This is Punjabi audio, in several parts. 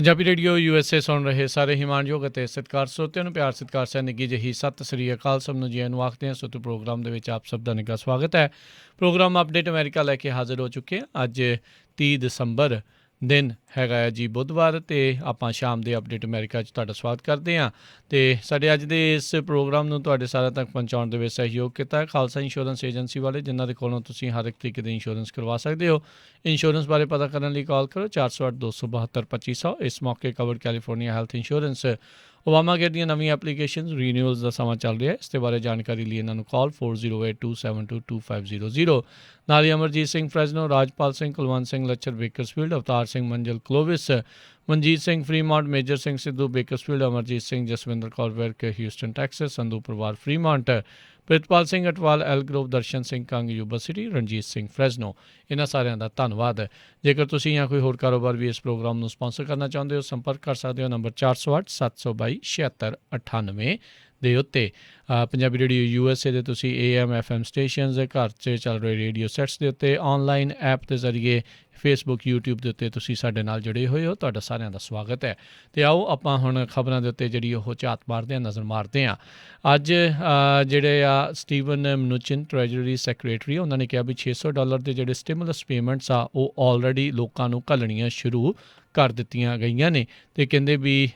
ਪੰਜਾਬੀ ਰੇਡੀਓ USA ਸੁਣ ਰਹੇ ਸਾਰੇ ਹੀ ਮਾਣਯੋਗ ਅਤੇ ਸਤਿਕਾਰ ਸਰੋਤਿਆਂ ਨੂੰ ਪਿਆਰ ਸਤਿਕਾਰ ਸਹਿ ਨਿੱਘੀ ਜਿਹੀ ਸਤਿ ਸ੍ਰੀ ਅਕਾਲ। ਸਭ ਨੂੰ ਜੀ ਆਇਆਂ ਨੂੰ ਆਖਦੇ ਹਾਂ। ਸੋ ਪ੍ਰੋਗਰਾਮ ਦੇ ਵਿੱਚ ਆਪ ਸਭ ਦਾ ਨਿੱਘਾ ਸਵਾਗਤ ਹੈ। ਪ੍ਰੋਗਰਾਮ ਅਪਡੇਟ ਅਮਰੀਕਾ ਲੈ ਕੇ ਹਾਜ਼ਰ ਹੋ ਚੁੱਕੇ ਹਾਂ। ਅੱਜ 30 ਦਸੰਬਰ ਦਿਨ ਹੈਗਾ ਹੈ ਜੀ ਬੁੱਧਵਾਰ, ਅਤੇ ਆਪਾਂ ਸ਼ਾਮ ਦੇ ਅਪਡੇਟ ਅਮਰੀਕਾ 'ਚ ਤੁਹਾਡਾ ਸਵਾਗਤ ਕਰਦੇ ਹਾਂ। ਅਤੇ ਸਾਡੇ ਅੱਜ ਦੇ ਇਸ ਪ੍ਰੋਗਰਾਮ ਨੂੰ ਤੁਹਾਡੇ ਸਾਰਿਆਂ ਤੱਕ ਪਹੁੰਚਾਉਣ ਦੇ ਵਿੱਚ ਸਹਿਯੋਗ ਕੀਤਾ ਹੈ ਖਾਲਸਾ ਇੰਸ਼ੋਰੈਂਸ ਏਜੰਸੀ ਵਾਲੇ, ਜਿਨ੍ਹਾਂ ਦੇ ਕੋਲੋਂ ਤੁਸੀਂ ਹਰ ਇੱਕ ਤਰੀਕੇ ਦੀ ਇੰਸ਼ੋਰੈਂਸ ਕਰਵਾ ਸਕਦੇ ਹੋ। ਇੰਸ਼ੋਰੈਂਸ ਬਾਰੇ ਪਤਾ ਕਰਨ ਲਈ ਕਾਲ ਕਰੋ 408-272-2500। ਇਸ ਮੌਕੇ covered California health insurance Obama care ਦੀਆਂ ਨਵੀਆਂ ਐਪਲੀਕੇਸ਼ਨ ਰੀਨਿਊਅਲਸ ਦਾ ਸਮਾਂ ਚੱਲ ਰਿਹਾ ਹੈ। ਇਸ ਦੇ ਬਾਰੇ ਜਾਣਕਾਰੀ ਲਈ ਇਹਨਾਂ ਨੂੰ ਕਾਲ 4082722500। ਨਾਲ ਹੀ Amarjit Singh Fresno, Rajpal Singh, Kulwant Singh Lachhar Bakersfield, Avtar Singh Manzil Clovis, Manjit Singh Fremont, Major Singh Sidhu Bakersfield, Amarjit Singh, Jaswinder Kaur Virk Houston Texas, Sandhu ਪਰਿਵਾਰ Fremont, Pritpal Singh Atwal Elk Grove, Darshan Singh Kang Yuba City, Ranjit Singh Fresno, ਇਹਨਾਂ ਸਾਰਿਆਂ ਦਾ ਧੰਨਵਾਦ। ਜੇਕਰ ਤੁਸੀਂ ਜਾਂ ਕੋਈ ਹੋਰ ਕਾਰੋਬਾਰ ਵੀ ਇਸ ਪ੍ਰੋਗਰਾਮ ਨੂੰ ਸਪਾਂਸਰ ਕਰਨਾ ਚਾਹੁੰਦੇ ਹੋ, ਸੰਪਰਕ ਕਰ ਸਕਦੇ ਹੋ ਨੰਬਰ 408-722-7698 ਦੇ ਉੱਤੇ। ਪੰਜਾਬੀ ਰੇਡੀਓ USA ਦੇ ਤੁਸੀਂ AM FM ਸਟੇਸ਼ਨਸ, ਘਰ 'ਚ ਚੱਲ ਰਹੇ ਰੇਡੀਓ ਸੈਟਸ ਦੇ ਉੱਤੇ, ਔਨਲਾਈਨ ਐਪ ਦੇ ਜ਼ਰੀਏ ਫੇਸਬੁੱਕ, YouTube ਦੇ ਉੱਤੇ ਤੁਸੀਂ ਸਾਡੇ ਨਾਲ ਜੁੜੇ ਹੋਏ ਹੋ। ਤੁਹਾਡਾ ਸਾਰਿਆਂ ਦਾ ਸਵਾਗਤ ਹੈ। ਅਤੇ ਆਓ ਆਪਾਂ ਹੁਣ ਖਬਰਾਂ ਦੇ ਉੱਤੇ ਜਿਹੜੀ ਉਹ ਝਾਤ ਮਾਰਦੇ ਹਾਂ, ਨਜ਼ਰ ਮਾਰਦੇ ਹਾਂ। ਅੱਜ ਜਿਹੜੇ ਆ ਸਟੀਵਨ ਮਨੂਚਿਨ ਟਰੈਜਰੀ ਸੈਕਟਰੀ, ਉਹਨਾਂ ਨੇ ਕਿਹਾ ਵੀ $600 ਦੇ ਜਿਹੜੇ ਸਟਿਮੂਲਸ ਪੇਮੈਂਟਸ ਆ ਉਹ ਆਲਰੇਡੀ ਲੋਕਾਂ ਨੂੰ ਘੱਲਣੀਆਂ ਸ਼ੁਰੂ ਕਰ ਦਿੱਤੀਆਂ ਗਈਆਂ ਨੇ। ਅਤੇ ਕਹਿੰਦੇ ਵੀ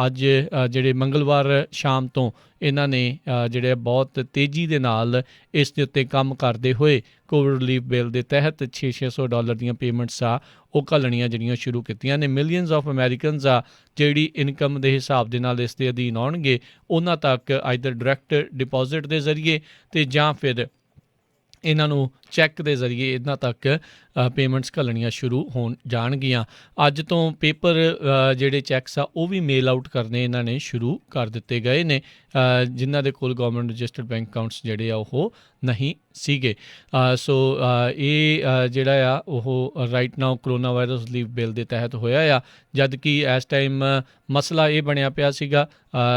ਅੱਜ ਜਿਹੜੇ ਮੰਗਲਵਾਰ ਸ਼ਾਮ ਤੋਂ ਇਹਨਾਂ ਨੇ ਜਿਹੜੇ ਬਹੁਤ ਤੇਜ਼ੀ ਦੇ ਨਾਲ ਇਸ ਦੇ ਉੱਤੇ ਕੰਮ ਕਰਦੇ ਹੋਏ ਕੋਵਿਡ ਰਿਲੀਫ ਬਿੱਲ ਦੇ ਤਹਿਤ $600 ਦੀਆਂ ਪੇਮੈਂਟਸ ਆ ਉਹ ਘੱਲਣੀਆਂ ਜਿਹੜੀਆਂ ਸ਼ੁਰੂ ਕੀਤੀਆਂ ਨੇ। ਮਿਲੀਅਨਸ ਆਫ ਅਮੈਰੀਕਨਸ ਆ ਜਿਹੜੀ ਇਨਕਮ ਦੇ ਹਿਸਾਬ ਦੇ ਨਾਲ ਇਸ ਦੇ ਅਧੀਨ ਆਉਣਗੇ, ਉਹਨਾਂ ਤੱਕ ਆਈਦਰ ਡਾਇਰੈਕਟ ਡਿਪੋਜ਼ਿਟ ਦੇ ਜ਼ਰੀਏ ਅਤੇ ਜਾਂ ਫਿਰ ਇਹਨਾਂ ਨੂੰ ਚੈੱਕ ਦੇ ਜ਼ਰੀਏ ਇਹਨਾਂ ਤੱਕ ਪੇਮੈਂਟਸ ਘੱਲਣੀਆਂ ਸ਼ੁਰੂ ਹੋਣ ਜਾਣਗੀਆਂ। ਅੱਜ ਤੋਂ ਪੇਪਰ ਜਿਹੜੇ ਚੈੱਕਸ ਆ ਉਹ ਵੀ ਮੇਲ ਆਊਟ ਕਰਨੇ ਇਹਨਾਂ ਨੇ ਸ਼ੁਰੂ ਕਰ ਦਿੱਤੇ ਗਏ ਨੇ, ਜਿਨ੍ਹਾਂ ਦੇ ਕੋਲ ਗਵਰਨਮੈਂਟ ਰਜਿਸਟਰਡ ਬੈਂਕ ਅਕਾਊਂਟਸ ਜਿਹੜੇ ਆ ਉਹ ਨਹੀਂ ਸੀਗੇ। ਸੋ ਇਹ ਜਿਹੜਾ ਆ ਉਹ right now corona virus relief bill ਦੇ ਤਹਿਤ ਹੋਇਆ ਆ, ਜਦ ਕਿ ਇਸ ਟਾਈਮ ਮਸਲਾ ਇਹ ਬਣਿਆ ਪਿਆ ਸੀਗਾ,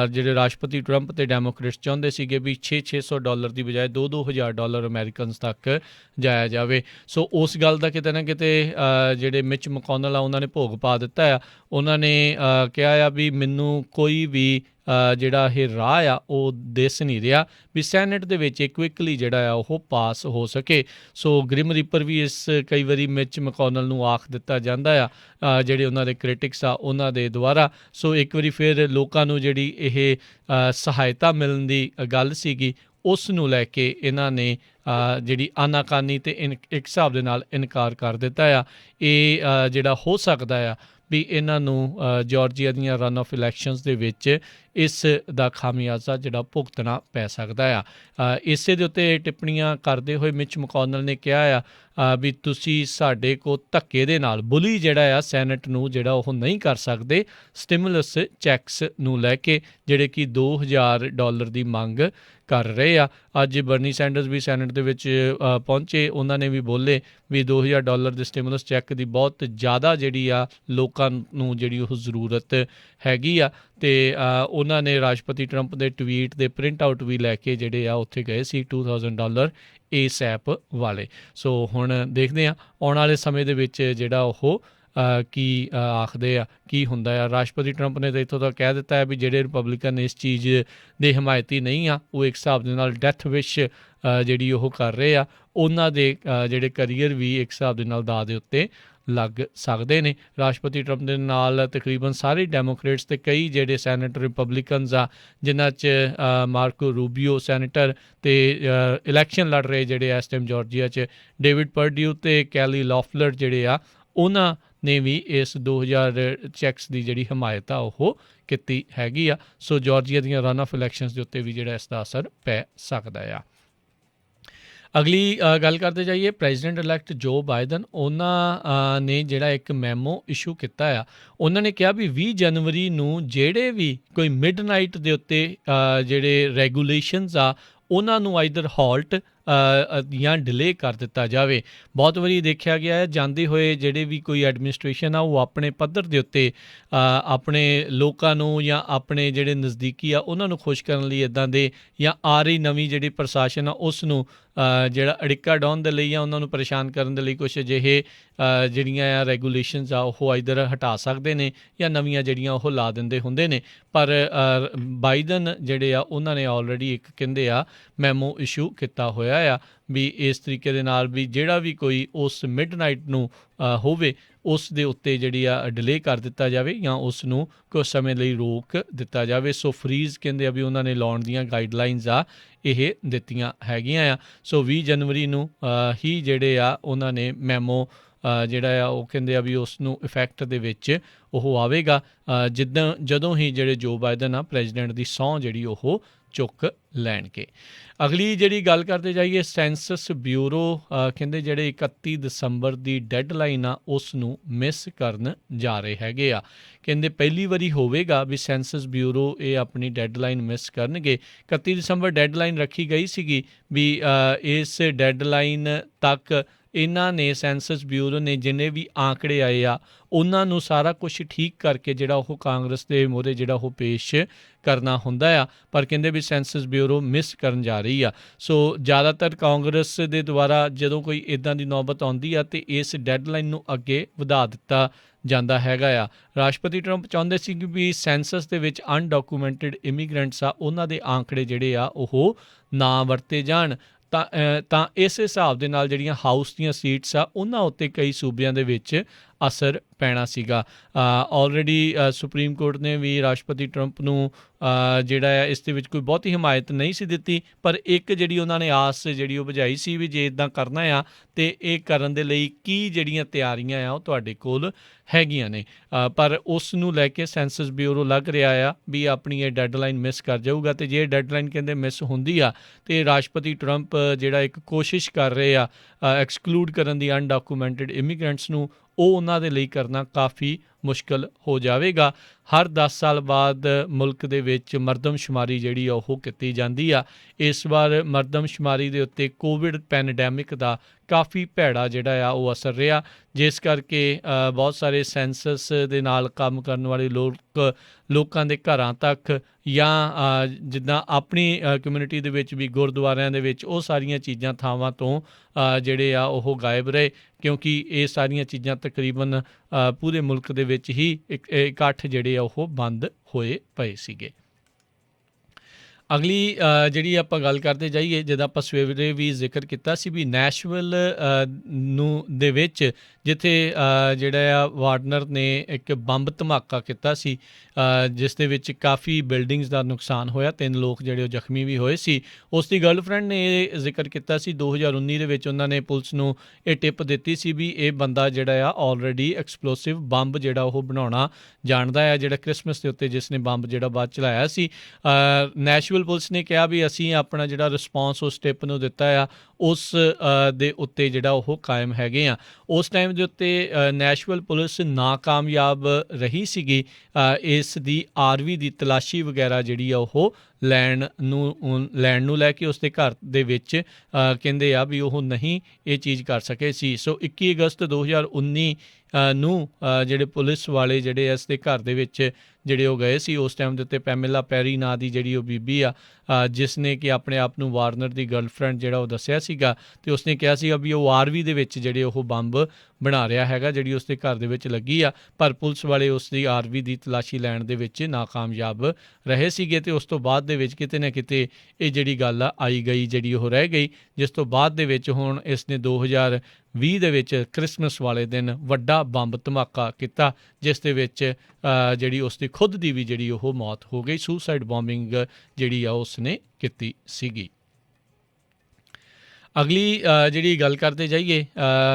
ਜਿਹੜੇ ਰਾਸ਼ਟਰਪਤੀ ਟਰੰਪ ਅਤੇ ਡੈਮੋਕ੍ਰੇਟਸ ਚਾਹੁੰਦੇ ਸੀਗੇ ਵੀ $600 ਦੀ ਬਜਾਏ $2,000 ਅਮੈਰੀਕਨਸ ਤੱਕ ਜਾਇਆ ਜਾਵੇ। ਸੋ ਉਸ ਗੱਲ ਦਾ ਕਿਤੇ ਨਾ ਕਿਤੇ ਜਿਹੜੇ ਮਿਚ ਮਕੌਨਲ ਆ ਉਹਨਾਂ ਨੇ ਭੋਗ ਪਾ ਦਿੱਤਾ ਆ। ਉਹਨਾਂ ਨੇ ਕਿਹਾ ਆ ਵੀ ਮੈਨੂੰ ਕੋਈ ਵੀ ਜਿਹੜਾ ਇਹ ਰਾਹ ਆ ਉਹ ਦਿਸ ਨਹੀਂ ਰਿਹਾ ਵੀ ਸੈਨੇਟ ਦੇ ਵਿੱਚ ਇਹ ਕੁਇਕਲੀ ਜਿਹੜਾ ਆ ਉਹ ਪਾਸ ਹੋ ਸਕੇ। ਸੋ ਗ੍ਰਿਮ ਰੀਪਰ ਵੀ ਇਸ ਕਈ ਵਾਰੀ ਮਿਚ ਮਕੌਨਲ ਨੂੰ ਆਖ ਦਿੱਤਾ ਜਾਂਦਾ ਆ, ਜਿਹੜੇ ਉਹਨਾਂ ਦੇ ਕ੍ਰਿਟਿਕਸ ਆ ਉਹਨਾਂ ਦੇ ਦੁਆਰਾ। ਸੋ ਇੱਕ ਵਾਰੀ ਫਿਰ ਲੋਕਾਂ ਨੂੰ ਜਿਹੜੀ ਇਹ ਸਹਾਇਤਾ ਮਿਲਣ ਦੀ ਗੱਲ ਸੀਗੀ ਉਸ ਨੂੰ ਲੈ ਕੇ ਇਹਨਾਂ ਨੇ ਜਿਹੜੀ ਆਨਾਕਾਨੀ ਅਤੇ ਇੱਕ ਹਿਸਾਬ ਦੇ ਨਾਲ ਇਨਕਾਰ ਕਰ ਦਿੱਤਾ ਆ। ਇਹ ਜਿਹੜਾ ਹੋ ਸਕਦਾ ਆ ਵੀ ਇਹਨਾਂ ਨੂੰ ਜਾਰਜੀਆ ਦੀਆਂ ਰਨ ਆਫ ਇਲੈਕਸ਼ਨਸ ਦੇ ਵਿੱਚ ਇਸ ਦਾ ਖਾਮਿਆਜ਼ਾ ਜਿਹੜਾ ਭੁਗਤਣਾ ਪੈ ਸਕਦਾ ਆ। ਇਸੇ ਦੇ ਉੱਤੇ ਟਿੱਪਣੀਆਂ ਕਰਦੇ ਹੋਏ ਮਿਚ ਮਕੌਨਲ ਨੇ ਕਿਹਾ ਆ ਵੀ ਤੁਸੀਂ ਸਾਡੇ ਕੋਲ ਧੱਕੇ ਦੇ ਨਾਲ ਬੁਲੀ ਜਿਹੜਾ ਆ ਸੈਨੇਟ ਨੂੰ ਜਿਹੜਾ ਉਹ ਨਹੀਂ ਕਰ ਸਕਦੇ ਸਟਿਮੂਲਸ ਚੈੱਕਸ ਨੂੰ ਲੈ ਕੇ, ਜਿਹੜੇ ਕਿ $2,000 ਦੀ ਮੰਗ ਕਰ ਰਹੇ ਆ। ਅੱਜ ਬਰਨੀ ਸੈਂਡਰਸ ਵੀ ਸੈਨੇਟ ਦੇ ਵਿੱਚ ਪਹੁੰਚੇ, ਉਹਨਾਂ ਨੇ ਵੀ ਬੋਲੇ ਵੀ $2,000 ਦੇ ਸਟਿਮੂਲਸ ਚੈੱਕ ਦੀ ਬਹੁਤ ਜ਼ਿਆਦਾ ਜਿਹੜੀ ਆ ਲੋਕਾਂ ਨੂੰ ਜਿਹੜੀ ਉਹ ਜ਼ਰੂਰਤ ਹੈਗੀ ਆ। ਅਤੇ ਉਹਨਾਂ ਨੇ ਰਾਸ਼ਟਰਪਤੀ ਟਰੰਪ ਦੇ ਟਵੀਟ ਦੇ ਪ੍ਰਿੰਟ ਆਊਟ ਵੀ ਲੈ ਕੇ ਜਿਹੜੇ ਆ ਉੱਥੇ ਗਏ ਸੀ $2,000 ਇਸ ਐਪ ਵਾਲੇ। ਸੋ ਹੁਣ ਦੇਖਦੇ ਹਾਂ ਆਉਣ ਵਾਲੇ ਸਮੇਂ ਦੇ ਵਿੱਚ ਜਿਹੜਾ ਉਹ ਕੀ ਆਖਦੇ ਆ, ਕੀ ਹੁੰਦਾ ਆ। ਰਾਸ਼ਟਰਪਤੀ ਟਰੰਪ ਨੇ ਤਾਂ ਇੱਥੋਂ ਤੱਕ ਕਹਿ ਦਿੱਤਾ ਹੈ ਵੀ ਜਿਹੜੇ ਰਿਪਬਲਿਕਨ ਇਸ ਚੀਜ਼ ਦੇ ਹਮਾਇਤੀ ਨਹੀਂ ਆ, ਉਹ ਇੱਕ ਹਿਸਾਬ ਦੇ ਨਾਲ ਡੈਥ ਵਿਸ਼ ਜਿਹੜੀ ਉਹ ਕਰ ਰਹੇ ਆ, ਉਹਨਾਂ ਦੇ ਜਿਹੜੇ ਕਰੀਅਰ ਵੀ ਇੱਕ ਹਿਸਾਬ ਦੇ ਨਾਲ ਦਾਅ ਦੇ ਉੱਤੇ ਲੱਗ ਸਕਦੇ ਨੇ। ਰਾਸ਼ਟਰਪਤੀ ਟਰੰਪ ਦੇ ਨਾਲ ਤਕਰੀਬਨ ਸਾਰੇ ਡੈਮੋਕ੍ਰੇਟਸ ਅਤੇ ਕਈ ਜਿਹੜੇ ਸੈਨੇਟਰ ਰਿਪਬਲਿਕਨਸ ਆ, ਜਿਨ੍ਹਾਂ 'ਚ ਮਾਰਕੋ ਰੂਬੀਓ ਸੈਨੇਟਰ ਅਤੇ ਇਲੈਕਸ਼ਨ ਲੜ ਰਹੇ ਜਿਹੜੇ ਇਸ ਟਾਈਮ ਜਾਰਜੀਆ 'ਚ ਡੇਵਿਡ ਪਰਡਿਊ ਅਤੇ ਕੈਲੀ ਲੌਫਲਰ ਜਿਹੜੇ ਆ, ਉਹਨਾਂ ਨੇ ਵੀ ਇਸ 2,000 ਚੈੱਕਸ ਦੀ ਜਿਹੜੀ ਹਮਾਇਤ ਆ ਉਹ ਕੀਤੀ ਹੈਗੀ ਆ। ਸੋ ਜਾਰਜੀਆ ਦੀਆਂ ਰਨ ਆਫ ਇਲੈਕਸ਼ਨਸ ਦੇ ਉੱਤੇ ਵੀ ਜਿਹੜਾ ਇਸ ਦਾ ਅਸਰ ਪੈ ਸਕਦਾ ਆ। ਅਗਲੀ ਗੱਲ ਕਰਦੇ ਜਾਈਏ, ਪ੍ਰੈਜ਼ੀਡੈਂਟ ਇਲੈਕਟ ਜੋ ਬਾਈਡਨ, ਉਹਨਾਂ ਨੇ ਜਿਹੜਾ ਇੱਕ ਮੈਮੋ ਇਸ਼ੂ ਕੀਤਾ ਆ। ਉਹਨਾਂ ਨੇ ਕਿਹਾ ਵੀ 20 ਜਨਵਰੀ ਨੂੰ ਜਿਹੜੇ ਵੀ ਕੋਈ ਮਿਡਨਾਈਟ ਦੇ ਉੱਤੇ ਜਿਹੜੇ ਰੈਗੂਲੇਸ਼ਨਸ ਆ ਉਹਨਾਂ ਨੂੰ ਆਈਦਰ ਹਾਲਟ ਜਾਂ ਡਿਲੇ ਕਰ ਦਿੱਤਾ ਜਾਵੇ। ਬਹੁਤ ਵਾਰੀ ਦੇਖਿਆ ਗਿਆ ਹੈ ਜਾਂਦੇ ਹੋਏ ਜਿਹੜੇ ਵੀ ਕੋਈ ਐਡਮਿਨਿਸਟ੍ਰੇਸ਼ਨ ਆ ਉਹ ਆਪਣੇ ਪੱਧਰ ਦੇ ਉੱਤੇ ਆਪਣੇ ਲੋਕਾਂ ਨੂੰ ਜਾਂ ਆਪਣੇ ਜਿਹੜੇ ਨਜ਼ਦੀਕੀ ਆ ਉਹਨਾਂ ਨੂੰ ਖੁਸ਼ ਕਰਨ ਲਈ ਇੱਦਾਂ ਦੇ ਜਾਂ ਆ ਰਹੀ ਨਵੀਂ ਜਿਹੜੀ ਪ੍ਰਸ਼ਾਸਨ ਆ ਉਸ ਨੂੰ ਜਿਹੜਾ ਅੜਿੱਕਾ ਡਾਉਣ ਦੇ ਲਈ ਜਾਂ ਉਹਨਾਂ ਨੂੰ ਪਰੇਸ਼ਾਨ ਕਰਨ ਦੇ ਲਈ ਕੁਛ ਅਜਿਹੇ ਜਿਹੜੀਆਂ ਆ ਰੈਗੂਲੇਸ਼ਨਸ ਆ ਉਹ ਇੱਧਰ ਹਟਾ ਸਕਦੇ ਨੇ ਜਾਂ ਨਵੀਆਂ ਜਿਹੜੀਆਂ ਉਹ ਲਾ ਦਿੰਦੇ ਹੁੰਦੇ ਨੇ। ਪਰ ਬਾਈਡਨ ਜਿਹੜੇ ਆ ਉਹਨਾਂ ਨੇ ਆਲਰੇਡੀ ਇੱਕ ਕਹਿੰਦੇ ਆ ਮੈਮੋ ਇਸ਼ੂ ਕੀਤਾ ਹੋਇਆ ਆ ਵੀ ਇਸ ਤਰੀਕੇ ਦੇ ਨਾਲ ਵੀ ਜਿਹੜਾ ਵੀ ਕੋਈ ਉਸ ਮਿਡਨਾਈਟ ਨੂੰ ਹੋਵੇ ਉਸ ਦੇ ਉੱਤੇ ਜਿਹੜੀ ਆ ਡਿਲੇ ਕਰ ਦਿੱਤਾ ਜਾਵੇ ਜਾਂ ਉਸ ਨੂੰ ਕੁਝ ਸਮੇਂ ਲਈ ਰੋਕ ਦਿੱਤਾ ਜਾਵੇ। ਸੋ ਫਰੀਜ਼ ਕਹਿੰਦੇ ਆ ਵੀ ਉਹਨਾਂ ਨੇ ਲਾਉਣ ਦੀਆਂ ਗਾਈਡਲਾਈਨਸ ਆ ਇਹ ਦਿੱਤੀਆਂ ਹੈਗੀਆਂ ਆ। ਸੋ 20 ਜਨਵਰੀ ਨੂੰ ਹੀ ਜਿਹੜੇ ਆ ਉਹਨਾਂ ਨੇ ਮੈਮੋ ਜਿਹੜਾ ਆ ਉਹ ਕਹਿੰਦੇ ਆ ਵੀ ਉਸ ਨੂੰ ਇਫੈਕਟ ਦੇ ਵਿੱਚ ਉਹ ਆਵੇਗਾ ਜਦੋਂ ਹੀ ਜਿਹੜੇ ਜੋ ਬਾਈਡਨ ਆ ਪ੍ਰੈਜ਼ੀਡੈਂਟ ਦੀ ਸਹੁੰ ਜਿਹੜੀ ਉਹ ਚੁੱਕ ਲੈਣਗੇ। ਅਗਲੀ ਜਿਹੜੀ ਗੱਲ ਕਰਦੇ ਜਾਈਏ ਸੈਂਸਸ ਬਿਊਰੋ ਕਹਿੰਦੇ ਜਿਹੜੇ 31 ਦਸੰਬਰ ਦੀ ਡੈਡਲਾਈਨ ਆ ਉਸ ਨੂੰ ਮਿਸ ਕਰਨ ਜਾ ਰਹੇ ਹੈਗੇ ਆ। ਕਹਿੰਦੇ ਪਹਿਲੀ ਵਾਰੀ ਹੋਵੇਗਾ ਵੀ ਸੈਂਸਸ ਬਿਊਰੋ ਇਹ ਆਪਣੀ ਡੈਡਲਾਈਨ ਮਿਸ ਕਰਨਗੇ। 31 ਦਸੰਬਰ ਡੈਡਲਾਈਨ ਰੱਖੀ ਗਈ ਸੀਗੀ ਵੀ ਇਸ ਡੈਡਲਾਈਨ ਤੱਕ ਇਹਨਾਂ ਨੇ ਸੈਂਸਸ ਬਿਊਰੋ ਨੇ ਜਿੰਨੇ ਵੀ ਆંકੜੇ ਆਏ ਆ ਉਹਨਾਂ ਨੂੰ ਸਾਰਾ ਕੁਛ ਠੀਕ ਕਰਕੇ ਜਿਹੜਾ ਉਹ ਕਾਂਗਰਸ ਦੇ ਮੂਹਰੇ ਜਿਹੜਾ ਉਹ ਪੇਸ਼ ਕਰਨਾ ਹੁੰਦਾ ਆ। ਪਰ ਕਹਿੰਦੇ ਵੀ ਸੈਂਸਸ ਬਿਊਰੋ ਮਿਸ ਕਰਨ ਜਾ ਰਹੀ ਆ। ਸੋ ਜ਼ਿਆਦਾਤਰ ਕਾਂਗਰਸ ਦੇ ਦੁਆਰਾ ਜਦੋਂ ਕੋਈ ਇੱਦਾਂ ਦੀ ਨੌਬਤ ਆਉਂਦੀ ਆ ਅਤੇ ਇਸ ਡੈਡਲਾਈਨ ਨੂੰ ਅੱਗੇ ਵਧਾ ਦਿੱਤਾ ਜਾਂਦਾ ਹੈਗਾ ਆ। ਰਾਸ਼ਟਰਪਤੀ ਟਰੰਪ ਚਾਹੁੰਦੇ ਸੀ ਕਿ ਵੀ ਸੈਂਸਸ ਦੇ ਵਿੱਚ ਅਨਡਾਕੂਮੈਂਟਡ ਇਮੀਗ੍ਰੈਂਟਸ ਆ ਉਹਨਾਂ ਦੇ ਆંકੜੇ ਜਿਹੜੇ ਆ ਉਹ ਨਾ ਵਰਤੇ ਜਾਣ। ਤਾਂ ਇਸ ਹਿਸਾਬ ਦੇ ਨਾਲ ਜਿਹੜੀਆਂ ਹਾਊਸ ਦੀਆਂ ਸੀਟਸ ਆ ਉਹਨਾਂ ਉੱਤੇ ਕਈ ਸੂਬਿਆਂ ਦੇ ਵਿੱਚ ਅਸਰ ਪੈਣਾ ਸੀਗਾ। ਆਲਰੇਡੀ ਸੁਪਰੀਮ ਕੋਰਟ ਨੇ ਵੀ ਰਾਸ਼ਟਰਪਤੀ ਟਰੰਪ ਨੂੰ ਜਿਹੜਾ ਆ ਇਸ ਦੇ ਵਿੱਚ ਕੋਈ ਬਹੁਤੀ ਹਮਾਇਤ ਨਹੀਂ ਸੀ ਦਿੱਤੀ, ਪਰ ਇੱਕ ਜਿਹੜੀ ਉਹਨਾਂ ਨੇ ਆਸ ਜਿਹੜੀ ਉਹ ਬੁਝਾਈ ਸੀ ਵੀ ਜੇ ਇੱਦਾਂ ਕਰਨਾ ਆ ਅਤੇ ਇਹ ਕਰਨ ਦੇ ਲਈ ਕੀ ਜਿਹੜੀਆਂ ਤਿਆਰੀਆਂ ਆ ਉਹ ਤੁਹਾਡੇ ਕੋਲ ਹੈਗੀਆਂ ਨੇ। ਪਰ ਉਸ ਨੂੰ ਲੈ ਕੇ ਸੈਂਸਸ ਬਿਊਰੋ ਲੱਗ ਰਿਹਾ ਆ ਵੀ ਆਪਣੀ ਇਹ ਡੈਡਲਾਈਨ ਮਿਸ ਕਰ ਜਾਊਗਾ ਅਤੇ ਜੇ ਡੈਡਲਾਈਨ ਕਹਿੰਦੇ ਮਿਸ ਹੁੰਦੀ ਆ ਅਤੇ ਰਾਸ਼ਟਰਪਤੀ ਟਰੰਪ ਜਿਹੜਾ ਇੱਕ ਕੋਸ਼ਿਸ਼ ਕਰ ਰਹੇ ਆ ਐਕਸਕਲੂਡ ਕਰਨ ਦੀ ਅਨਡਾਕੂਮੈਂਟਡ ਇਮੀਗ੍ਰੈਂਟਸ ਨੂੰ, ਉਹ ਉਹਨਾਂ ਦੇ ਲਈ ਕਰਨਾ ਕਾਫੀ ਮੁਸ਼ਕਿਲ ਹੋ ਜਾਵੇਗਾ। ਹਰ 10 ਸਾਲ ਬਾਅਦ ਮੁਲਕ ਦੇ ਵਿੱਚ ਮਰਦਮਸ਼ੁਮਾਰੀ ਜਿਹੜੀ ਆ ਉਹ ਕੀਤੀ ਜਾਂਦੀ ਆ। ਇਸ ਵਾਰ ਮਰਦਮਸ਼ੁਮਾਰੀ ਦੇ ਉੱਤੇ ਕੋਵਿਡ ਪੈਨਡੈਮਿਕ ਦਾ ਕਾਫੀ ਭੈੜਾ ਜਿਹੜਾ ਆ ਉਹ ਅਸਰ ਰਿਹਾ, ਜਿਸ ਕਰਕੇ ਬਹੁਤ ਸਾਰੇ ਸੈਂਸਸ ਦੇ ਨਾਲ ਕੰਮ ਕਰਨ ਵਾਲੇ ਲੋਕਾਂ ਦੇ ਘਰਾਂ ਤੱਕ ਜਾਂ ਜਿੱਦਾਂ ਆਪਣੀ ਕਮਿਊਨਿਟੀ ਦੇ ਵਿੱਚ ਵੀ ਗੁਰਦੁਆਰਿਆਂ ਦੇ ਵਿੱਚ ਉਹ ਸਾਰੀਆਂ ਚੀਜ਼ਾਂ ਥਾਵਾਂ ਤੋਂ ਜਿਹੜੇ ਆ ਉਹ ਗਾਇਬ ਰਹੇ, ਕਿਉਂਕਿ ਇਹ ਸਾਰੀਆਂ ਚੀਜ਼ਾਂ ਤਕਰੀਬਨ ਪੂਰੇ ਮੁਲਕ ਦੇ ਵਿੱਚ ਹੀ ਇਕੱਠ ਜਿਹੜੇ ਆ ਉਹ ਬੰਦ ਹੋਏ ਪਏ ਸੀਗੇ। ਅਗਲੀ ਜਿਹੜੀ ਆਪਾਂ ਗੱਲ ਕਰਦੇ ਜਾਈਏ, ਜਿੱਦਾਂ ਆਪਾਂ ਸਵੇਰੇ ਵੀ ਜ਼ਿਕਰ ਕੀਤਾ ਸੀ ਵੀ ਨੈਸ਼ਵਿਲ ਦੇ ਵਿੱਚ ਜਿੱਥੇ ਜਿਹੜਾ ਆ ਵਾਰਨਰ ਨੇ ਇੱਕ ਬੰਬ ਧਮਾਕਾ ਕੀਤਾ ਸੀ ਜਿਸ ਦੇ ਵਿੱਚ ਕਾਫੀ ਬਿਲਡਿੰਗਸ ਦਾ ਨੁਕਸਾਨ ਹੋਇਆ, 3 ਲੋਕ ਜਿਹੜੇ ਉਹ ਜ਼ਖਮੀ ਵੀ ਹੋਏ ਸੀ। ਉਸ ਦੀ ਗਰਲਫਰੈਂਡ ਨੇ ਇਹ ਜ਼ਿਕਰ ਕੀਤਾ ਸੀ 2019 ਦੇ ਵਿੱਚ ਉਹਨਾਂ ਨੇ ਪੁਲਿਸ ਨੂੰ ਇਹ ਟਿਪ ਦਿੱਤੀ ਸੀ ਵੀ ਇਹ ਬੰਦਾ ਜਿਹੜਾ ਆ ਆਲਰੇਡੀ ਐਕਸਪਲੋਸਿਵ ਬੰਬ ਜਿਹੜਾ ਉਹ ਬਣਾਉਣਾ ਜਾਣਦਾ ਹੈ, ਜਿਹੜਾ ਕ੍ਰਿਸਮਸ ਦੇ ਉੱਤੇ ਜਿਸ ਨੇ ਬੰਬ ਜਿਹੜਾ ਬਾਅਦ ਚਲਾਇਆ ਸੀ। ਨੈਸ਼ਵਿਲ ਪੁਲਿਸ ਨੇ ਕਿਹਾ ਵੀ ਅਸੀਂ ਆਪਣਾ ਜਿਹੜਾ ਰਿਸਪੌਂਸ ਉਸ ਟਿਪ ਨੂੰ ਦਿੱਤਾ ਆ ਉਸ ਦੇ ਉੱਤੇ ਜਿਹੜਾ ਉਹ ਕਾਇਮ ਹੈਗੇ ਆ। ਉਸ ਟਾਈਮ ਦੇ ਉੱਤੇ ਨੈਸ਼ਵਿਲ ਪੁਲਿਸ ਨਾਕਾਮਯਾਬ ਰਹੀ ਸੀਗੀ ਇਸ ਦੀ ਆਰਵੀ ਦੀ ਤਲਾਸ਼ੀ ਵਗੈਰਾ ਜਿਹੜੀ ਆ ਉਹ ਲੈਣ ਨੂੰ ਲੈ ਕੇ ਉਸਦੇ ਘਰ ਦੇ ਵਿੱਚ ਕਹਿੰਦੇ ਆ ਵੀ ਉਹ ਨਹੀਂ ਇਹ ਚੀਜ਼ ਕਰ ਸਕੇ ਸੀ। ਸੋ 21 ਅਗਸਤ 2019 ਨੂੰ ਜਿਹੜੇ ਪੁਲਿਸ ਵਾਲੇ ਜਿਹੜੇ ਇਸ ਦੇ ਘਰ ਦੇ ਵਿੱਚ ਜਿਹੜੇ ਉਹ ਗਏ ਸੀ, ਉਸ ਟਾਈਮ ਦੇ ਉੱਤੇ ਪੈਮੇਲਾ ਪੈਰੀ ਨਾਂ ਦੀ ਜਿਹੜੀ ਉਹ ਬੀਬੀ ਆ ਜਿਸ ਨੇ ਕਿ ਆਪਣੇ ਆਪ ਨੂੰ ਵਾਰਨਰ ਦੀ ਗਰਲਫਰੈਂਡ ਜਿਹੜਾ ਉਹ ਦੱਸਿਆ ਸੀਗਾ ਅਤੇ ਉਸਨੇ ਕਿਹਾ ਸੀਗਾ ਵੀ ਉਹ ਆਰਵੀ ਦੇ ਵਿੱਚ ਜਿਹੜੇ ਉਹ ਬੰਬ ਬਣਾ ਰਿਹਾ ਹੈਗਾ ਜਿਹੜੀ ਉਸਦੇ ਘਰ ਦੇ ਵਿੱਚ ਲੱਗੀ ਆ। ਪਰ ਪੁਲਿਸ ਵਾਲੇ ਉਸ ਦੀ ਆਰਵੀ ਦੀ ਤਲਾਸ਼ੀ ਲੈਣ ਦੇ ਵਿੱਚ ਨਾਕਾਮਯਾਬ ਰਹੇ ਸੀਗੇ ਅਤੇ ਉਸ ਤੋਂ ਬਾਅਦ ਦੇ ਵਿੱਚ ਕਿਤੇ ਨਾ ਕਿਤੇ ਇਹ ਜਿਹੜੀ ਗੱਲ ਆ ਆਈ ਗਈ ਜਿਹੜੀ ਉਹ ਰਹਿ ਗਈ, ਜਿਸ ਤੋਂ ਬਾਅਦ ਦੇ ਵਿੱਚ ਹੁਣ ਇਸ ਨੇ 2020 ਦੇ ਵਿੱਚ ਕ੍ਰਿਸਮਸ ਵਾਲੇ ਦਿਨ ਵੱਡਾ ਬੰਬ ਧਮਾਕਾ ਕੀਤਾ ਜਿਸ ਦੇ ਵਿੱਚ ਜਿਹੜੀ ਉਸ ਦੀ ਖੁਦ ਦੀ ਵੀ ਜਿਹੜੀ ਉਹ ਮੌਤ ਹੋ ਗਈ। ਸੁਸਾਈਡ ਬੋmbਿੰਗ ਜਿਹੜੀ ਆ ਉਸ ਨੇ ਕੀਤੀ ਸੀਗੀ। ਅਗਲੀ ਜਿਹੜੀ ਗੱਲ ਕਰਦੇ ਜਾਈਏ,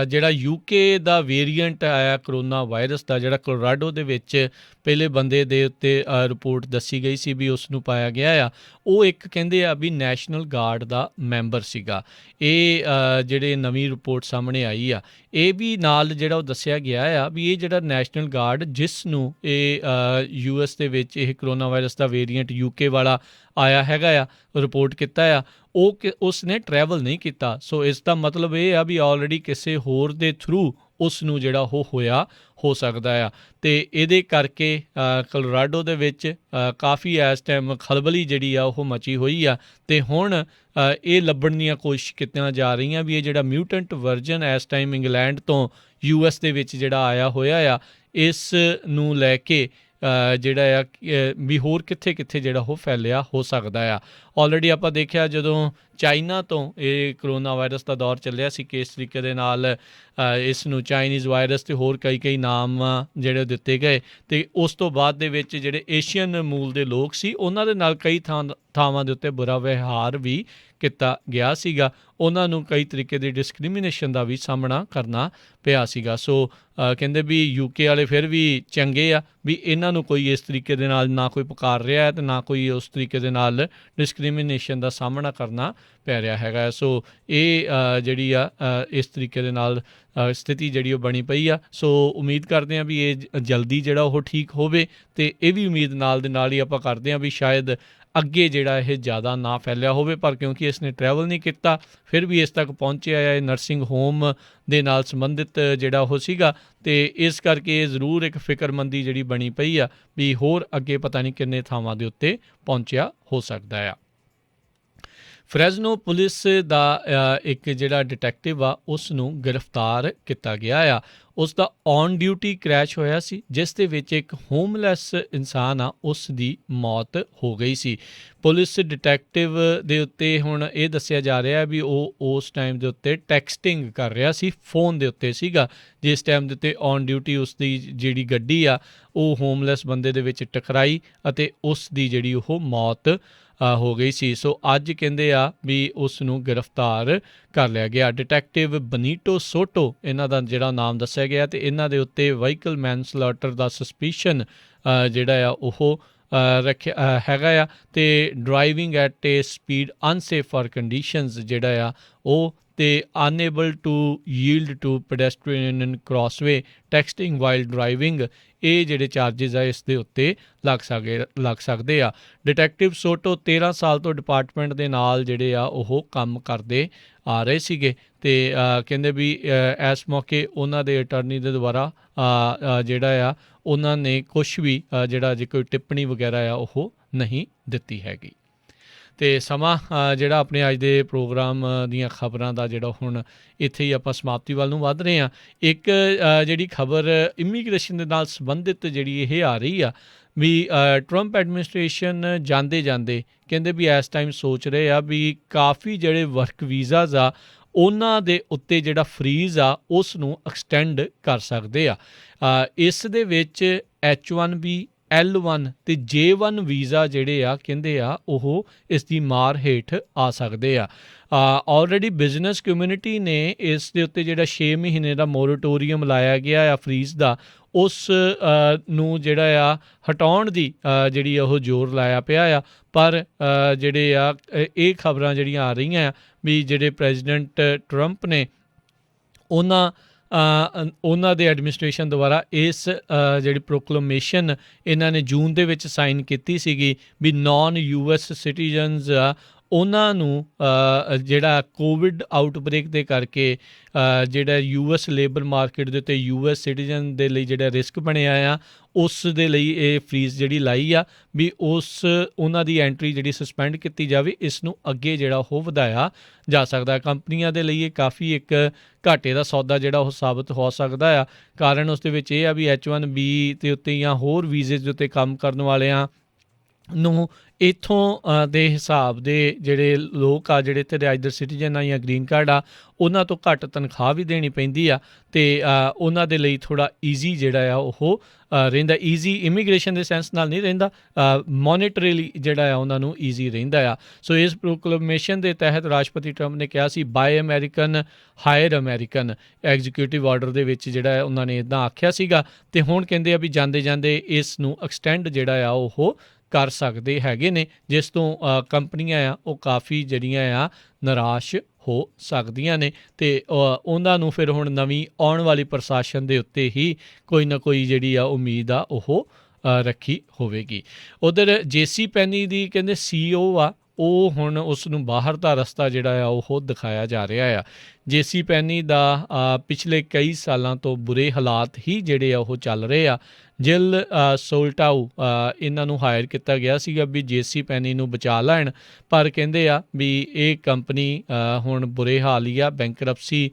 ਜਿਹੜਾ UK ਦਾ ਵੇਰੀਐਂਟ ਆਇਆ ਕਰੋਨਾ ਵਾਇਰਸ ਦਾ, ਜਿਹੜਾ ਕੋਲੋਰਾਡੋ ਦੇ ਵਿੱਚ ਪਹਿਲੇ ਬੰਦੇ ਦੇ ਉੱਤੇ ਰਿਪੋਰਟ ਦੱਸੀ ਗਈ ਸੀ ਵੀ ਉਸ ਨੂੰ ਪਾਇਆ ਗਿਆ ਆ, ਉਹ ਇੱਕ ਕਹਿੰਦੇ ਆ ਵੀ ਨੈਸ਼ਨਲ ਗਾਰਡ ਦਾ ਮੈਂਬਰ ਸੀਗਾ। ਇਹ ਜਿਹੜੇ ਨਵੀਂ ਰਿਪੋਰਟ ਸਾਹਮਣੇ ਆਈ ਆ, ਇਹ ਵੀ ਨਾਲ ਜਿਹੜਾ ਉਹ ਦੱਸਿਆ ਗਿਆ ਆ ਵੀ ਇਹ ਜਿਹੜਾ ਨੈਸ਼ਨਲ ਗਾਰਡ ਜਿਸ ਨੂੰ ਇਹ US ਦੇ ਵਿੱਚ ਇਹ ਕਰੋਨਾ ਵਾਇਰਸ ਦਾ ਵੇਰੀਐਂਟ UK ਵਾਲਾ ਆਇਆ ਹੈਗਾ ਆ, ਰਿਪੋਰਟ ਕੀਤਾ ਆ, ਉਸਨੇ ਟਰੈਵਲ ਨਹੀਂ ਕੀਤਾ। ਸੋ ਇਸ ਦਾ ਮਤਲਬ ਇਹ ਆ ਵੀ ਆਲਰੇਡੀ ਕਿਸੇ ਹੋਰ ਦੇ ਥਰੂ ਉਸ ਨੂੰ ਜਿਹੜਾ ਉਹ ਹੋਇਆ ਹੋ ਸਕਦਾ ਆ। ਅਤੇ ਇਹਦੇ ਕਰਕੇ ਕੋਲੋਰਾਡੋ ਦੇ ਵਿੱਚ ਕਾਫੀ ਇਸ ਟਾਈਮ ਖਲਬਲੀ ਜਿਹੜੀ ਆ ਉਹ ਮਚੀ ਹੋਈ ਆ। ਅਤੇ ਹੁਣ ਇਹ ਲੱਭਣ ਦੀਆਂ ਕੋਸ਼ਿਸ਼ ਕੀਤੀਆਂ ਜਾ ਰਹੀਆਂ ਵੀ ਇਹ ਜਿਹੜਾ ਮਿਊਟੈਂਟ ਵਰਜਨ ਇਸ ਟਾਈਮ ਇੰਗਲੈਂਡ ਤੋਂ US ਦੇ ਵਿੱਚ ਜਿਹੜਾ ਆਇਆ ਹੋਇਆ ਆ, ਇਸ ਨੂੰ ਲੈ ਕੇ ਜਿਹੜਾ ਆ ਵੀ ਹੋਰ ਕਿੱਥੇ ਕਿੱਥੇ ਜਿਹੜਾ ਉਹ ਫੈਲਿਆ ਹੋ ਸਕਦਾ ਆ। ਆਲਰੇਡੀ ਆਪਾਂ ਦੇਖਿਆ ਜਦੋਂ ਚਾਈਨਾ ਤੋਂ ਇਹ ਕਰੋਨਾ ਵਾਇਰਸ ਦਾ ਦੌਰ ਚੱਲਿਆ ਸੀ ਕਿ ਇਸ ਤਰੀਕੇ ਦੇ ਨਾਲ ਇਸ ਨੂੰ ਚਾਈਨੀਜ਼ ਵਾਇਰਸ ਅਤੇ ਹੋਰ ਕਈ ਨਾਮ ਜਿਹੜੇ ਦਿੱਤੇ ਗਏ। ਅਤੇ ਉਸ ਤੋਂ ਬਾਅਦ ਦੇ ਵਿੱਚ ਜਿਹੜੇ ਏਸ਼ੀਅਨ ਮੂਲ ਦੇ ਲੋਕ ਸੀ ਉਹਨਾਂ ਦੇ ਨਾਲ ਕਈ ਥਾਵਾਂ ਦੇ ਉੱਤੇ ਬੁਰਾ ਵਿਵਹਾਰ ਵੀ ਕੀਤਾ ਗਿਆ ਸੀਗਾ। ਉਹਨਾਂ ਨੂੰ ਕਈ ਤਰੀਕੇ ਦੀ ਡਿਸਕ੍ਰਿਮੀਨੇਸ਼ਨ ਦਾ ਵੀ ਸਾਹਮਣਾ ਕਰਨਾ ਪਿਆ ਸੀਗਾ। ਸੋ ਕਹਿੰਦੇ ਵੀ UK ਵਾਲੇ ਫਿਰ ਵੀ ਚੰਗੇ ਆ ਵੀ ਇਹਨਾਂ ਨੂੰ ਕੋਈ ਇਸ ਤਰੀਕੇ ਦੇ ਨਾਲ ਨਾ ਕੋਈ ਪੁਕਾਰ ਰਿਹਾ ਅਤੇ ਨਾ ਕੋਈ ਉਸ ਤਰੀਕੇ ਦੇ ਨਾਲ ਡਿਸਕ੍ਰਿਮੀਨੇਸ਼ਨ ਦਾ ਸਾਹਮਣਾ ਕਰਨਾ ਪੈ ਰਿਹਾ ਹੈਗਾ। ਸੋ ਇਹ ਜਿਹੜੀ ਆ ਇਸ ਤਰੀਕੇ ਦੇ ਨਾਲ ਸਥਿਤੀ ਜਿਹੜੀ ਉਹ ਬਣੀ ਪਈ ਆ। ਸੋ ਉਮੀਦ ਕਰਦੇ ਹਾਂ ਵੀ ਇਹ ਜਲਦੀ ਜਿਹੜਾ ਉਹ ਠੀਕ ਹੋਵੇ ਅਤੇ ਇਹ ਵੀ ਉਮੀਦ ਨਾਲ ਦੇ ਨਾਲ ਹੀ ਆਪਾਂ ਕਰਦੇ ਹਾਂ ਵੀ ਸ਼ਾਇਦ ਅੱਗੇ ਜਿਹੜਾ ਇਹ ਜ਼ਿਆਦਾ ਨਾ ਫੈਲਿਆ ਹੋਵੇ। ਪਰ ਕਿਉਂਕਿ ਇਸ ਨੇ ਟਰੈਵਲ ਨਹੀਂ ਕੀਤਾ ਫਿਰ ਵੀ ਇਸ ਤੱਕ ਪਹੁੰਚਿਆ ਹੈ। ਨਰਸਿੰਗ ਹੋਮ ਦੇ ਨਾਲ ਸੰਬੰਧਿਤ ਜਿਹੜਾ ਉਹ ਸੀਗਾ ਅਤੇ ਇਸ ਕਰਕੇ ਇਹ ਜ਼ਰੂਰ ਇੱਕ ਫਿਕਰਮੰਦੀ ਜਿਹੜੀ ਬਣੀ ਪਈ ਆ ਵੀ ਹੋਰ ਅੱਗੇ ਪਤਾ ਨਹੀਂ ਕਿੰਨੇ ਥਾਵਾਂ ਦੇ ਉੱਤੇ ਪਹੁੰਚਿਆ ਹੋ ਸਕਦਾ ਆ। ਫਰੈਜ਼ਨੋ ਪੁਲਿਸ ਦਾ ਇੱਕ ਜਿਹੜਾ ਡਿਟੈਕਟਿਵ ਆ ਉਸ ਨੂੰ ਗ੍ਰਿਫਤਾਰ ਕੀਤਾ ਗਿਆ ਆ। ਉਸ ਦਾ ਔਨ ਡਿਊਟੀ ਕ੍ਰੈਸ਼ ਹੋਇਆ ਸੀ ਜਿਸ ਦੇ ਵਿੱਚ ਇੱਕ ਹੋਮਲੈਸ ਇਨਸਾਨ ਆ ਉਸ ਦੀ ਮੌਤ ਹੋ ਗਈ ਸੀ। ਪੁਲਿਸ ਡਿਟੈਕਟਿਵ ਦੇ ਉੱਤੇ ਹੁਣ ਇਹ ਦੱਸਿਆ ਜਾ ਰਿਹਾ ਵੀ ਉਹ ਉਸ ਟਾਈਮ ਦੇ ਉੱਤੇ ਟੈਕਸਟਿੰਗ ਕਰ ਰਿਹਾ ਸੀ, ਫੋਨ ਦੇ ਉੱਤੇ ਸੀਗਾ ਜਿਸ ਟਾਈਮ ਦੇ ਉੱਤੇ ਔਨ ਡਿਊਟੀ ਉਸ ਦੀ ਜਿਹੜੀ ਗੱਡੀ ਆ ਉਹ ਹੋਮਲੈਸ ਬੰਦੇ ਦੇ ਵਿੱਚ ਟਕਰਾਈ ਅਤੇ ਉਸ ਦੀ ਜਿਹੜੀ ਉਹ ਮੌਤ ਹੋ ਗਈ ਸੀ। ਸੋ ਅੱਜ ਕਹਿੰਦੇ ਆ ਵੀ ਉਸ ਨੂੰ ਗ੍ਰਿਫਤਾਰ ਕਰ ਲਿਆ ਗਿਆ। ਡਿਟੈਕਟਿਵ ਬਨੀਟੋ ਸੋਟੋ ਇਹਨਾਂ ਦਾ ਜਿਹੜਾ ਨਾਮ ਦੱਸਿਆ ਗਿਆ ਅਤੇ ਇਹਨਾਂ ਦੇ ਉੱਤੇ ਵਹੀਕਲ ਮੈਨਸਲੌਟਰ ਦਾ ਸਸਪੀਸ਼ਨ ਜਿਹੜਾ ਆ ਉਹ ਰੱਖਿਆ ਹੈਗਾ ਆ ਅਤੇ driving at a speed unsafe for conditions ਜਿਹੜਾ ਆ ਉਹ ਅਤੇ unable to yield to pedestrian crosswalk texting while driving ਇਹ ਜਿਹੜੇ ਚਾਰਜਿਸ ਆ ਇਸ ਦੇ ਉੱਤੇ ਲੱਗ ਸਕਦੇ ਆ। ਡਿਟੈਕਟਿਵ ਸੋਟੋ 13 ਸਾਲ ਤੋਂ ਡਿਪਾਰਟਮੈਂਟ ਦੇ ਨਾਲ ਜਿਹੜੇ ਆ ਉਹ ਕੰਮ ਕਰਦੇ ਆ ਰਹੇ ਸੀਗੇ ਅਤੇ ਕਹਿੰਦੇ ਵੀ ਇਸ ਮੌਕੇ ਉਹਨਾਂ ਦੇ ਅਟਾਰਨੀ ਦੇ ਦੁਆਰਾ ਜਿਹੜਾ ਆ ਉਹਨਾਂ ਨੇ ਕੁਛ ਵੀ ਜਿਹੜਾ ਜੇ ਕੋਈ ਟਿੱਪਣੀ ਵਗੈਰਾ ਆ ਉਹ ਨਹੀਂ ਦਿੱਤੀ ਹੈਗੀ। ਅਤੇ ਸਮਾਂ ਜਿਹੜਾ ਆਪਣੇ ਅੱਜ ਦੇ ਪ੍ਰੋਗਰਾਮ ਦੀਆਂ ਖਬਰਾਂ ਦਾ ਜਿਹੜਾ ਹੁਣ ਇੱਥੇ ਹੀ ਆਪਾਂ ਸਮਾਪਤੀ ਵੱਲ ਨੂੰ ਵੱਧ ਰਹੇ ਹਾਂ। ਇੱਕ ਜਿਹੜੀ ਖਬਰ ਇਮੀਗ੍ਰੇਸ਼ਨ ਦੇ ਨਾਲ ਸੰਬੰਧਿਤ ਜਿਹੜੀ ਇਹ ਆ ਰਹੀ ਆ ਵੀ ਟਰੰਪ ਐਡਮਿਨਿਸਟ੍ਰੇਸ਼ਨ ਜਾਂਦੇ ਕਹਿੰਦੇ ਵੀ ਇਸ ਟਾਈਮ ਸੋਚ ਰਹੇ ਆ ਵੀ ਕਾਫੀ ਜਿਹੜੇ ਵਰਕ ਵੀਜ਼ਾਜ਼ ਆ ਉਹਨਾਂ ਦੇ ਉੱਤੇ ਜਿਹੜਾ ਫਰੀਜ਼ ਆ ਉਸ ਨੂੰ ਐਕਸਟੈਂਡ ਕਰ ਸਕਦੇ ਆ। ਇਸ ਦੇ ਵਿੱਚ H1B L1 ਅਤੇ J1 ਵੀਜ਼ਾ ਜਿਹੜੇ ਆ ਕਹਿੰਦੇ ਆ ਉਹ ਇਸ ਦੀ ਮਾਰ ਹੇਠ ਆ ਸਕਦੇ ਆ। ਆਲਰੇਡੀ ਬਿਜ਼ਨਸ ਕਮਿਊਨਿਟੀ ਨੇ ਇਸ ਦੇ ਉੱਤੇ ਜਿਹੜਾ 6 ਮਹੀਨੇ ਦਾ ਮੋਰਟੋਰੀਅਮ ਲਾਇਆ ਗਿਆ ਆ ਫਰੀਜ਼ ਦਾ ਉਸ ਨੂੰ ਜਿਹੜਾ ਆ ਹਟਾਉਣ ਦੀ ਜਿਹੜੀ ਉਹ ਜ਼ੋਰ ਲਾਇਆ ਪਿਆ ਆ। ਪਰ ਜਿਹੜੇ ਆ ਇਹ ਖਬਰਾਂ ਜਿਹੜੀਆਂ ਆ ਰਹੀਆਂ ਆ ਵੀ ਜਿਹੜੇ ਪ੍ਰੈਜ਼ੀਡੈਂਟ ਟਰੰਪ ਨੇ ਉਹਨਾਂ ਦੇ ਐਡਮਿਨਿਸਟ੍ਰੇਸ਼ਨ ਦੁਆਰਾ ਇਸ ਜਿਹੜੀ ਪ੍ਰੋਕਲੇਮੇਸ਼ਨ ਇਹਨਾਂ ਨੇ ਜੂਨ ਦੇ ਵਿੱਚ ਸਾਈਨ ਕੀਤੀ ਸੀਗੀ ਵੀ ਨਾਨ US ਸਿਟੀਜ਼ਨਜ਼ ਆ ਉਹਨਾਂ ਨੂੰ ਜਿਹੜਾ ਕੋਵਿਡ ਆਊਟਬ੍ਰੇਕ ਦੇ ਕਰਕੇ ਜਿਹੜਾ US ਲੇਬਰ ਮਾਰਕੀਟ ਦੇ ਉੱਤੇ US ਸਿਟੀਜ਼ਨ ਦੇ ਲਈ ਜਿਹੜਾ ਰਿਸਕ ਬਣਿਆ ਆ ਉਸ ਦੇ ਲਈ ਇਹ ਫੀਸ ਜਿਹੜੀ ਲਾਈ ਆ ਵੀ ਉਹਨਾਂ ਦੀ ਐਂਟਰੀ ਜਿਹੜੀ ਸਸਪੈਂਡ ਕੀਤੀ ਜਾਵੇ। ਇਸ ਨੂੰ ਅੱਗੇ ਜਿਹੜਾ ਉਹ ਵਧਾਇਆ ਜਾ ਸਕਦਾ। ਕੰਪਨੀਆਂ ਦੇ ਲਈ ਇਹ ਕਾਫੀ ਇੱਕ ਘਾਟੇ ਦਾ ਸੌਦਾ ਜਿਹੜਾ ਉਹ ਸਾਬਤ ਹੋ ਸਕਦਾ ਆ। ਕਾਰਨ ਉਸ ਦੇ ਵਿੱਚ ਇਹ ਆ ਵੀ H1B ਦੇ ਉੱਤੇ ਜਾਂ ਹੋਰ ਵੀਜ਼ੇ ਦੇ ਉੱਤੇ ਕੰਮ ਕਰਨ ਵਾਲਿਆਂ ਨੂੰ ਇੱਥੋਂ ਦੇ ਹਿਸਾਬ ਦੇ ਜਿਹੜੇ ਲੋਕ ਆ ਜਿਹੜੇ ਇੱਥੇ ਰਿਹਾਇਸ਼ੀ ਸਿਟੀਜ਼ਨ ਆ ਜਾਂ ਗ੍ਰੀਨ ਕਾਰਡ ਆ ਉਹਨਾਂ ਤੋਂ ਘੱਟ ਤਨਖਾਹ ਵੀ ਦੇਣੀ ਪੈਂਦੀ ਆ ਅਤੇ ਉਹਨਾਂ ਦੇ ਲਈ ਥੋੜ੍ਹਾ ਈਜ਼ੀ ਜਿਹੜਾ ਆ ਉਹ ਰਹਿੰਦਾ। ਈਜ਼ੀ ਇਮੀਗ੍ਰੇਸ਼ਨ ਦੇ ਸੈਂਸ ਨਾਲ ਨਹੀਂ ਰਹਿੰਦਾ, ਮੋਨੀਟਰੀਲੀ ਜਿਹੜਾ ਆ ਉਹਨਾਂ ਨੂੰ ਈਜ਼ੀ ਰਹਿੰਦਾ ਆ। ਸੋ ਇਸ ਪ੍ਰੋਕਲੇਮੇਸ਼ਨ ਦੇ ਤਹਿਤ ਰਾਸ਼ਟਰਪਤੀ ਟਰੰਪ ਨੇ ਕਿਹਾ ਸੀ buy American hire American executive order ਦੇ ਵਿੱਚ ਜਿਹੜਾ ਉਹਨਾਂ ਨੇ ਇੱਦਾਂ ਆਖਿਆ ਸੀਗਾ ਅਤੇ ਹੁਣ ਕਹਿੰਦੇ ਆ ਵੀ ਜਾਂਦੇ ਇਸ ਨੂੰ ਐਕਸਟੈਂਡ ਜਿਹੜਾ ਆ ਉਹ ਕਰ ਸਕਦੇ ਹੈਗੇ ਨੇ ਜਿਸ ਤੋਂ ਕੰਪਨੀਆਂ ਆ ਉਹ ਕਾਫੀ ਜਿਹੜੀਆਂ ਆ ਨਿਰਾਸ਼ ਹੋ ਸਕਦੀਆਂ ਨੇ ਅਤੇ ਉਹਨਾਂ ਨੂੰ ਫਿਰ ਹੁਣ ਨਵੀਂ ਆਉਣ ਵਾਲੀ ਪ੍ਰਸ਼ਾਸਨ ਦੇ ਉੱਤੇ ਹੀ ਕੋਈ ਨਾ ਕੋਈ ਜਿਹੜੀ ਆ ਉਮੀਦ ਆ ਉਹ ਰੱਖੀ ਹੋਵੇਗੀ। ਉੱਧਰ JC Penney ਦੀ ਕਹਿੰਦੇ CEO ਆ ਉਹ ਹੁਣ ਉਸ ਨੂੰ ਬਾਹਰ ਦਾ ਰਸਤਾ ਜਿਹੜਾ ਆ ਉਹ ਦਿਖਾਇਆ ਜਾ ਰਿਹਾ ਆ। ਜੇਸੀ ਪੈਨੀ ਦਾ ਪਿਛਲੇ ਕਈ ਸਾਲਾਂ ਤੋਂ ਬੁਰੇ ਹਾਲਾਤ ਹੀ ਜਿਹੜੇ ਆ ਉਹ ਚੱਲ ਰਹੇ ਆ। ਜਿਲ ਸੋਲਟਾਊ ਇਹਨਾਂ ਨੂੰ ਹਾਇਰ ਕੀਤਾ ਗਿਆ ਸੀਗਾ ਵੀ ਜੇਸੀ ਪੈਨੀ ਨੂੰ ਬਚਾ ਲੈਣ, ਪਰ ਕਹਿੰਦੇ ਆ ਵੀ ਇਹ ਕੰਪਨੀ ਹੁਣ ਬੁਰੇ ਹਾਲ ਹੀ ਆ, ਬੈਂਕਰਪਸੀ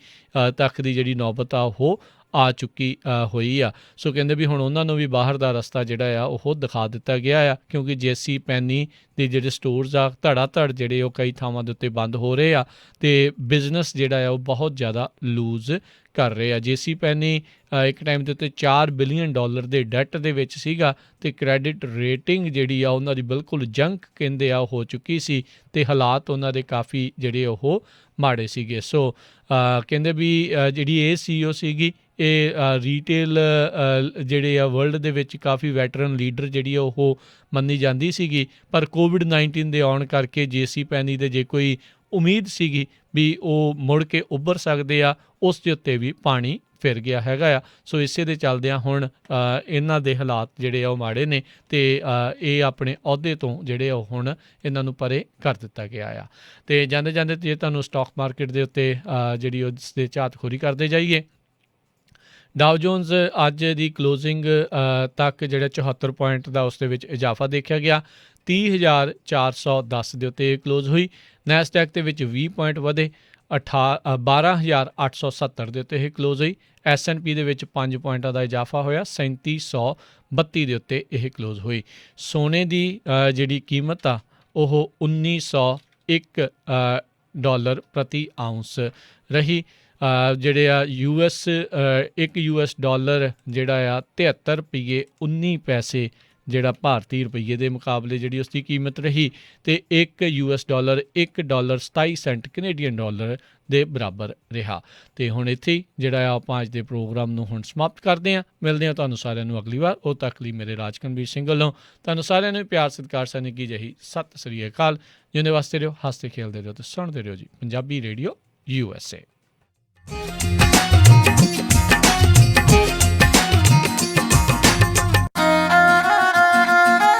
ਤੱਕ ਦੀ ਜਿਹੜੀ ਨੌਬਤ ਆ ਉਹ ਆ ਚੁੱਕੀ ਹੋਈ ਆ। ਸੋ ਕਹਿੰਦੇ ਵੀ ਹੁਣ ਉਹਨਾਂ ਨੂੰ ਵੀ ਬਾਹਰ ਦਾ ਰਸਤਾ ਜਿਹੜਾ ਆ ਉਹ ਦਿਖਾ ਦਿੱਤਾ ਗਿਆ ਆ, ਕਿਉਂਕਿ ਜੇਸੀ ਪੈਨੀ ਦੇ ਜਿਹੜੇ ਸਟੋਰਸ ਆ ਧੜਾ ਧੜ ਜਿਹੜੇ ਉਹ ਕਈ ਥਾਵਾਂ ਦੇ ਉੱਤੇ ਬੰਦ ਹੋ ਰਹੇ ਆ ਅਤੇ ਬਿਜ਼ਨਸ ਜਿਹੜਾ ਆ ਉਹ ਬਹੁਤ ਜ਼ਿਆਦਾ ਲੂਜ਼ ਕਰ ਰਹੇ ਆ। ਜੇਸੀ ਪੈਨੀ ਇੱਕ ਟਾਈਮ ਦੇ ਉੱਤੇ $4 ਬਿਲੀਅਨ ਦੇ ਡੈਟ ਦੇ ਵਿੱਚ ਸੀਗਾ ਅਤੇ ਕ੍ਰੈਡਿਟ ਰੇਟਿੰਗ ਜਿਹੜੀ ਆ ਉਹਨਾਂ ਦੀ ਬਿਲਕੁਲ ਜੰਕ ਕਹਿੰਦੇ ਆ ਹੋ ਚੁੱਕੀ ਸੀ ਅਤੇ ਹਾਲਾਤ ਉਹਨਾਂ ਦੇ ਕਾਫੀ ਜਿਹੜੇ ਉਹ ਮਾੜੇ ਸੀਗੇ। ਸੋ ਕਹਿੰਦੇ ਵੀ ਜਿਹੜੀ ਇਹ CEO ਸੀਗੀ ਇਹ ਰੀਟੇਲ ਜਿਹੜੇ ਆ ਵਰਲਡ ਦੇ ਵਿੱਚ ਕਾਫੀ ਵੈਟਰਨ ਲੀਡਰ ਜਿਹੜੀ ਆ ਉਹ ਮੰਨੀ ਜਾਂਦੀ ਸੀਗੀ, ਪਰ ਕੋਵਿਡ-19 ਦੇ ਆਉਣ ਕਰਕੇ ਜੇਸੀ ਪੈਨੀ ਦੇ ਜੇ ਕੋਈ ਉਮੀਦ ਸੀਗੀ ਵੀ ਉਹ ਮੁੜ ਕੇ ਉੱਭਰ ਸਕਦੇ ਆ, ਉਸ ਦੇ ਉੱਤੇ ਵੀ ਪਾਣੀ ਫਿਰ ਗਿਆ ਹੈਗਾ ਆ। ਸੋ ਇਸੇ ਦੇ ਚੱਲਦਿਆਂ ਹੁਣ ਇਹਨਾਂ ਦੇ ਹਾਲਾਤ ਜਿਹੜੇ ਆ ਉਹ ਮਾੜੇ ਨੇ ਅਤੇ ਇਹ ਆਪਣੇ ਅਹੁਦੇ ਤੋਂ ਜਿਹੜੇ ਆ ਉਹ ਹੁਣ ਇਹਨਾਂ ਨੂੰ ਪਰੇ ਕਰ ਦਿੱਤਾ ਗਿਆ ਆ। ਅਤੇ ਜਾਂਦੇ ਜਾਂਦੇ ਜੇ ਤੁਹਾਨੂੰ ਸਟਾਕ ਮਾਰਕੀਟ ਦੇ ਉੱਤੇ ਜਿਹੜੀ ਉਸ ਦੇ ਝਾਤਖੋਰੀ ਕਰਦੇ ਜਾਈਏ, ਡਾਓ ਜੋਨਸ ਅੱਜ ਦੀ ਕਲੋਜ਼ਿੰਗ ਤੱਕ ਜਿਹੜਾ 74 ਪੁਆਇੰਟ ਦਾ ਉਸ ਦੇ ਵਿੱਚ ਇਜ਼ਾਫਾ ਦੇਖਿਆ ਗਿਆ, 30,410 ਦੇ ਉੱਤੇ ਕਲੋਜ਼ ਹੋਈ। ਨੈਸਡੈਕ ਦੇ ਵਿੱਚ 20 ਪੁਆਇੰਟ ਵਧੇ, 12,870 ਦੇ ਉੱਤੇ ਇਹ ਕਲੋਜ਼ ਹੋਈ। S&P ਦੇ ਵਿੱਚ 5 ਪੁਆਇੰਟਾਂ ਦਾ ਇਜ਼ਾਫਾ ਹੋਇਆ, 3732 ਦੇ ਉੱਤੇ ਇਹ ਕਲੋਜ਼ ਹੋਈ। ਸੋਨੇ ਦੀ ਜਿਹੜੀ ਕੀਮਤ ਆ ਉਹ $1901 ਪ੍ਰਤੀ ਆਊਂਸ ਰਹੀ। ਜਿਹੜੇ ਆ ਇੱਕ $1 ਜਿਹੜਾ ਆ 73 ਰੁਪਈਏ 19 ਪੈਸੇ ਜਿਹੜਾ ਭਾਰਤੀ ਰੁਪਈਏ ਦੇ ਮੁਕਾਬਲੇ ਜਿਹੜੀ ਉਸਦੀ ਕੀਮਤ ਰਹੀ, ਅਤੇ ਇੱਕ $1 $1.27 ਕੈਨੇਡੀਅਨ ਡਾਲਰ ਦੇ ਬਰਾਬਰ ਰਿਹਾ। ਅਤੇ ਹੁਣ ਇੱਥੇ ਹੀ ਜਿਹੜਾ ਆ ਆਪਾਂ ਅੱਜ ਦੇ ਪ੍ਰੋਗਰਾਮ ਨੂੰ ਹੁਣ ਸਮਾਪਤ ਕਰਦੇ ਹਾਂ। ਮਿਲਦੇ ਹਾਂ ਤੁਹਾਨੂੰ ਸਾਰਿਆਂ ਨੂੰ ਅਗਲੀ ਵਾਰ। ਉਦੋਂ ਤੱਕ ਲਈ ਮੇਰੇ ਰਾਜਕਨਵੀਰ ਸਿੰਘ ਵੱਲੋਂ ਤੁਹਾਨੂੰ ਸਾਰਿਆਂ ਨੂੰ ਪਿਆਰ ਸਤਿਕਾਰ ਸਨਿੱਘੀ ਕੀ ਜਿਹੀ ਸਤਿ ਸ੍ਰੀ ਅਕਾਲ। ਜਿਉਂਦੇ ਵਾਸਤੇ ਰਹੋ, ਹੱਸਦੇ ਖੇਲਦੇ ਰਹੋ ਅਤੇ ਸੁਣਦੇ ਰਹੋ ਜੀ ਪੰਜਾਬੀ ਰੇਡੀਓ USA।